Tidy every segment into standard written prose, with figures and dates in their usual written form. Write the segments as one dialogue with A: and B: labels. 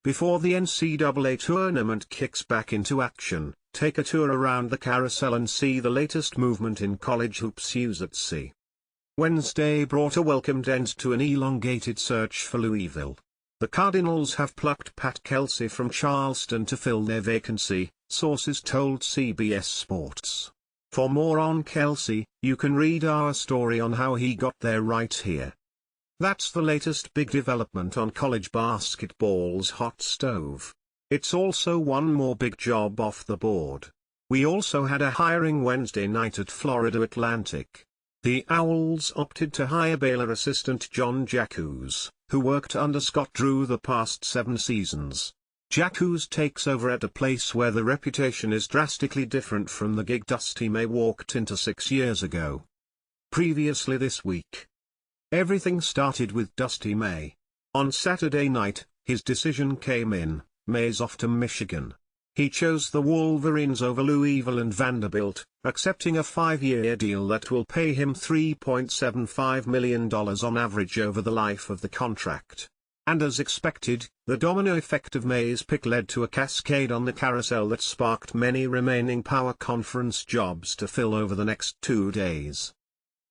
A: Before the NCAA tournament kicks back into action, take a tour around the carousel and see the latest movement in college hoops USC. Wednesday brought a welcomed end to an elongated search for Louisville. The Cardinals have plucked Pat Kelsey from Charleston to fill their vacancy, sources told CBS Sports. For more on Kelsey, you can read our story on how he got there right here. That's the latest big development on college basketball's hot stove. It's also one more big job off the board. We also had a hiring Wednesday night at Florida Atlantic. The Owls opted to hire Baylor assistant John Jacques, who worked under Scott Drew the past 7 seasons. Jacques takes over at a place where the reputation is drastically different from the gig Dusty May walked into 6 years ago. Previously this week, everything started with Dusty May. On Saturday night, his decision came in. May's off to Michigan. He chose the Wolverines over Louisville and Vanderbilt, accepting a 5-year deal that will pay him $3.75 million on average over the life of the contract. And as expected, the domino effect of May's pick led to a cascade on the carousel that sparked many remaining Power Conference jobs to fill over the next 2 days.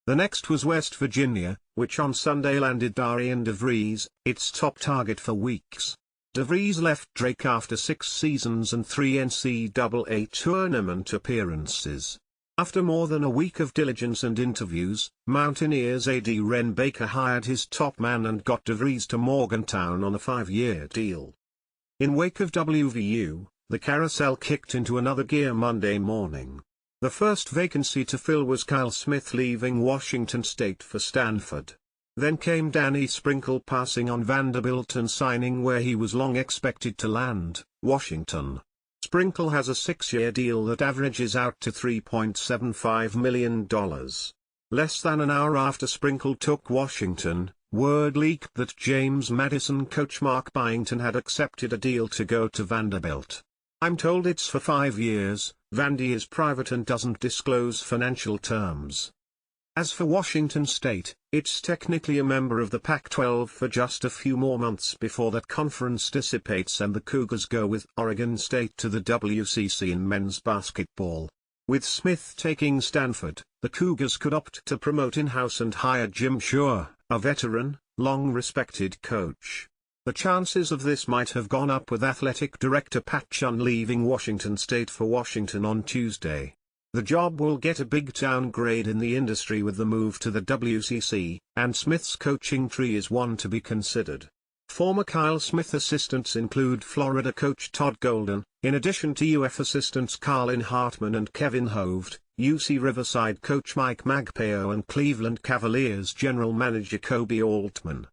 A: The next was West Virginia, which on Sunday landed Darian DeVries, its top target for weeks. DeVries left Drake after 6 seasons and 3 NCAA tournament appearances. After more than a week of diligence and interviews, Mountaineers AD Ren Baker hired his top man and got DeVries to Morgantown on a 5-year deal. In wake of WVU, the carousel kicked into another gear Monday morning. The first vacancy to fill was Kyle Smith leaving Washington State for Stanford. Then came Danny Sprinkle passing on Vanderbilt and signing where he was long expected to land, Washington. Sprinkle has a 6-year deal that averages out to $3.75 million. Less than an hour after Sprinkle took Washington, word leaked that James Madison coach Mark Byington had accepted a deal to go to Vanderbilt. I'm told it's for 5 years. Vandy is private and doesn't disclose financial terms. As for Washington State, it's technically a member of the Pac-12 for just a few more months before that conference dissipates and the Cougars go with Oregon State to the WCC in men's basketball. With Smith taking Stanford, the Cougars could opt to promote in-house and hire Jim Shore, a veteran, long-respected coach. The chances of this might have gone up with athletic director Pat Chun leaving Washington State for Washington on Tuesday. The job will get a big downgrade in the industry with the move to the WCC, and Smith's coaching tree is one to be considered. Former Kyle Smith assistants include Florida coach Todd Golden, in addition to UF assistants Carlin Hartman and Kevin Hoved, UC Riverside coach Mike Magpayo and Cleveland Cavaliers general manager Kobe Altman.